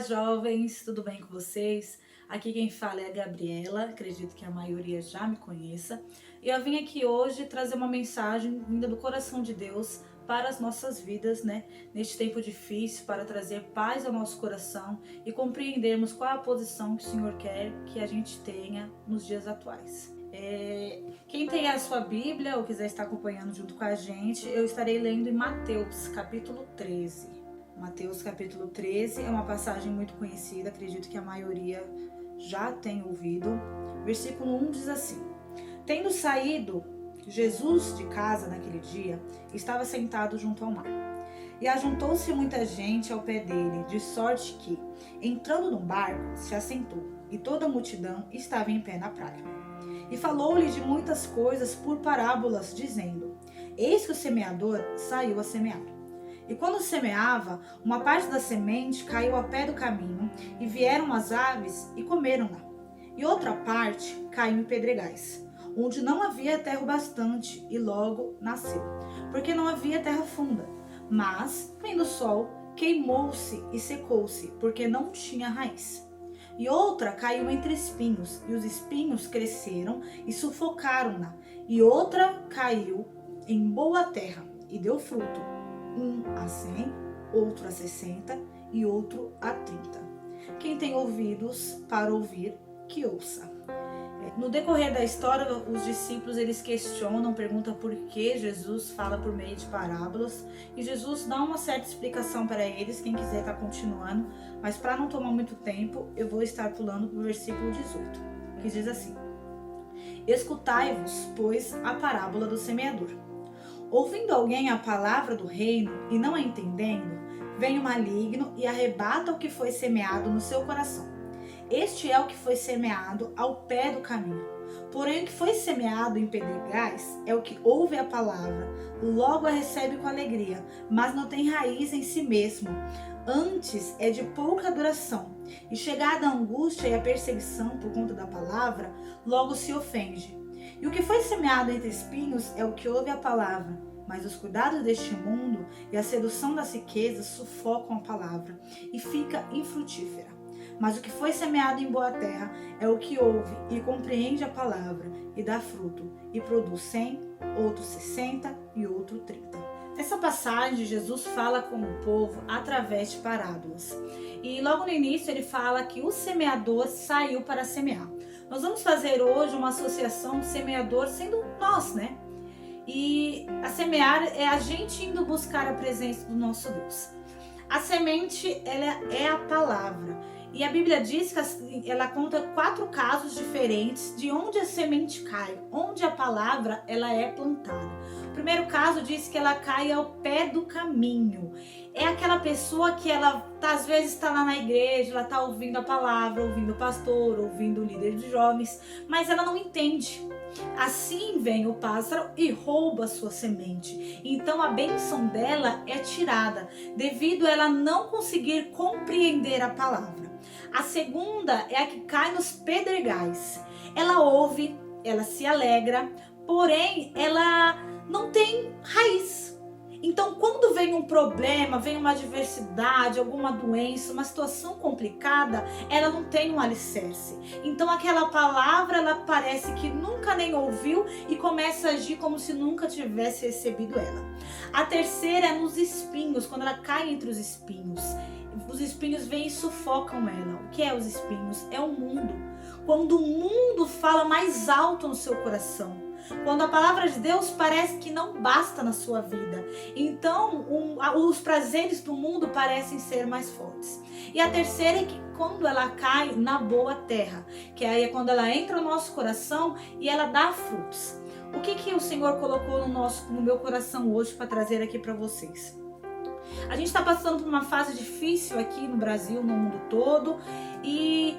Olá, jovens, tudo bem com vocês? Aqui quem fala é a Gabriela, acredito que a maioria já me conheça. E eu vim aqui hoje trazer uma mensagem vinda do coração de Deus para as nossas vidas, né? Neste tempo difícil, para trazer paz ao nosso coração e compreendermos qual é a posição que o Senhor quer que a gente tenha nos dias atuais. Quem tem a sua Bíblia ou quiser estar acompanhando junto com a gente, eu estarei lendo em Mateus, capítulo 13. Mateus capítulo 13 é uma passagem muito conhecida, acredito que a maioria já tem ouvido. Versículo 1 diz assim: Tendo saído Jesus de casa naquele dia, estava sentado junto ao mar. E ajuntou-se muita gente ao pé dele, de sorte que, entrando num barco, se assentou, e toda a multidão estava em pé na praia. E falou-lhe de muitas coisas por parábolas, dizendo: Eis que o semeador saiu a semear. E quando semeava, uma parte da semente caiu ao pé do caminho, e vieram as aves e comeram-na. E outra parte caiu em pedregais, onde não havia terra bastante, e logo nasceu, porque não havia terra funda. Mas, vendo o sol, queimou-se e secou-se, porque não tinha raiz. E outra caiu entre espinhos, e os espinhos cresceram e sufocaram-na. E outra caiu em boa terra, e deu fruto, um a 100, outro a 60 e outro a 30. Quem tem ouvidos para ouvir, que ouça. No decorrer da história, os discípulos eles questionam, perguntam por que Jesus fala por meio de parábolas, e Jesus dá uma certa explicação para eles. Quem quiser está continuando, mas para não tomar muito tempo, eu vou estar pulando para o versículo 18, que diz assim: Escutai-vos, pois, a parábola do semeador. Ouvindo alguém a palavra do reino e não a entendendo, vem o maligno e arrebata o que foi semeado no seu coração. Este é o que foi semeado ao pé do caminho. Porém, o que foi semeado em pedregais é o que ouve a palavra, logo a recebe com alegria, mas não tem raiz em si mesmo. Antes é de pouca duração, e chegada a angústia e a perseguição por conta da palavra, logo se ofende. E o que foi semeado entre espinhos é o que ouve a palavra, mas os cuidados deste mundo e a sedução das riquezas sufocam a palavra e fica infrutífera. Mas o que foi semeado em boa terra é o que ouve e compreende a palavra e dá fruto, e produz 100, outro 60 e outro 30. Nessa passagem, Jesus fala com o povo através de parábolas. E logo no início ele fala que o semeador saiu para semear. Nós vamos fazer hoje uma associação do semeador sendo nós, né? E a semear é a gente indo buscar a presença do nosso Deus. A semente, ela é a palavra. E a Bíblia diz que ela conta 4 casos diferentes de onde a semente cai, onde a palavra ela é plantada. O primeiro caso diz que ela cai ao pé do caminho. É aquela pessoa que ela às vezes está lá na igreja, ela está ouvindo a palavra, ouvindo o pastor, ouvindo o líder de jovens, mas ela não entende. Assim vem o pássaro e rouba a sua semente. Então a bênção dela é tirada, devido a ela não conseguir compreender a palavra. A segunda é a que cai nos pedregais. Ela ouve, ela se alegra, porém ela não tem raiz. Então, quando vem um problema, vem uma adversidade, alguma doença, uma situação complicada, ela não tem um alicerce. Então, aquela palavra, ela parece que nunca nem ouviu e começa a agir como se nunca tivesse recebido ela. A terceira é nos espinhos, quando ela cai entre os espinhos. Os espinhos vêm e sufocam ela. O que é os espinhos? É o mundo. Quando o mundo fala mais alto no seu coração. Quando a palavra de Deus parece que não basta na sua vida. Então, os prazeres do mundo parecem ser mais fortes. E a terceira é que quando ela cai na boa terra, que aí é quando ela entra no nosso coração e ela dá frutos. O que o Senhor colocou no meu coração hoje para trazer aqui para vocês? A gente está passando por uma fase difícil aqui no Brasil, no mundo todo, e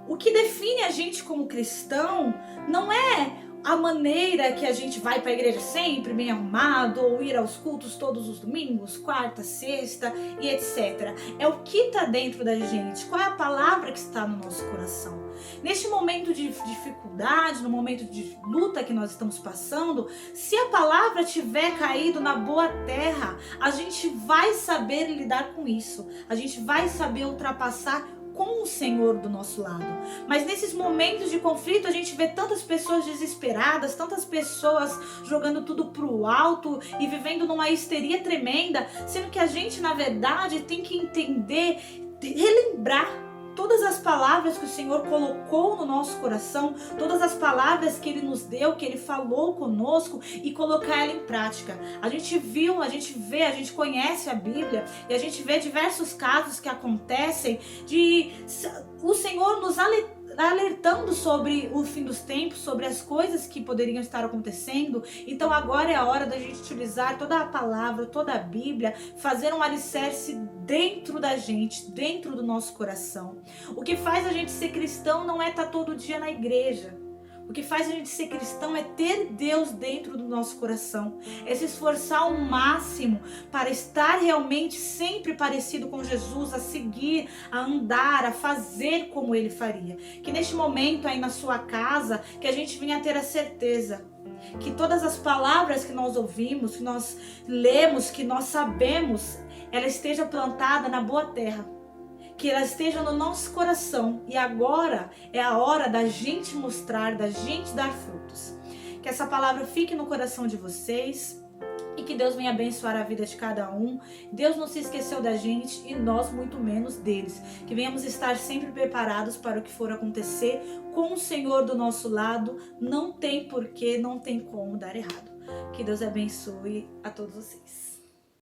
o que define a gente como cristão não é a maneira que a gente vai para a igreja sempre bem arrumado, ou ir aos cultos todos os domingos, quarta, sexta e etc. É o que está dentro da gente, qual é a palavra que está no nosso coração. Neste momento de dificuldade, no momento de luta que nós estamos passando, se a palavra tiver caído na boa terra, a gente vai saber lidar com isso, a gente vai saber ultrapassar com o Senhor do nosso lado. Mas nesses momentos de conflito a gente vê tantas pessoas desesperadas, tantas pessoas jogando tudo pro alto e vivendo numa histeria tremenda, sendo que a gente na verdade tem que entender, relembrar todas as palavras que o Senhor colocou no nosso coração, todas as palavras que Ele nos deu, que Ele falou conosco, e colocar ela em prática. A gente viu, a gente vê, a gente conhece a Bíblia e a gente vê diversos casos que acontecem de o Senhor nos alertando sobre o fim dos tempos, sobre as coisas que poderiam estar acontecendo. Então agora é a hora da gente utilizar toda a palavra, toda a Bíblia, fazer um alicerce dentro da gente, dentro do nosso coração. O que faz a gente ser cristão não é estar todo dia na igreja. O que faz a gente ser cristão é ter Deus dentro do nosso coração, é se esforçar ao máximo para estar realmente sempre parecido com Jesus, a seguir, a andar, a fazer como Ele faria. Que neste momento aí na sua casa, que a gente venha ter a certeza que todas as palavras que nós ouvimos, que nós lemos, que nós sabemos, ela esteja plantada na boa terra. Que ela esteja no nosso coração, e agora é a hora da gente mostrar, da gente dar frutos. Que essa palavra fique no coração de vocês e que Deus venha abençoar a vida de cada um. Deus não se esqueceu da gente e nós muito menos deles. Que venhamos estar sempre preparados para o que for acontecer. Com o Senhor do nosso lado, não tem porquê, não tem como dar errado. Que Deus abençoe a todos vocês.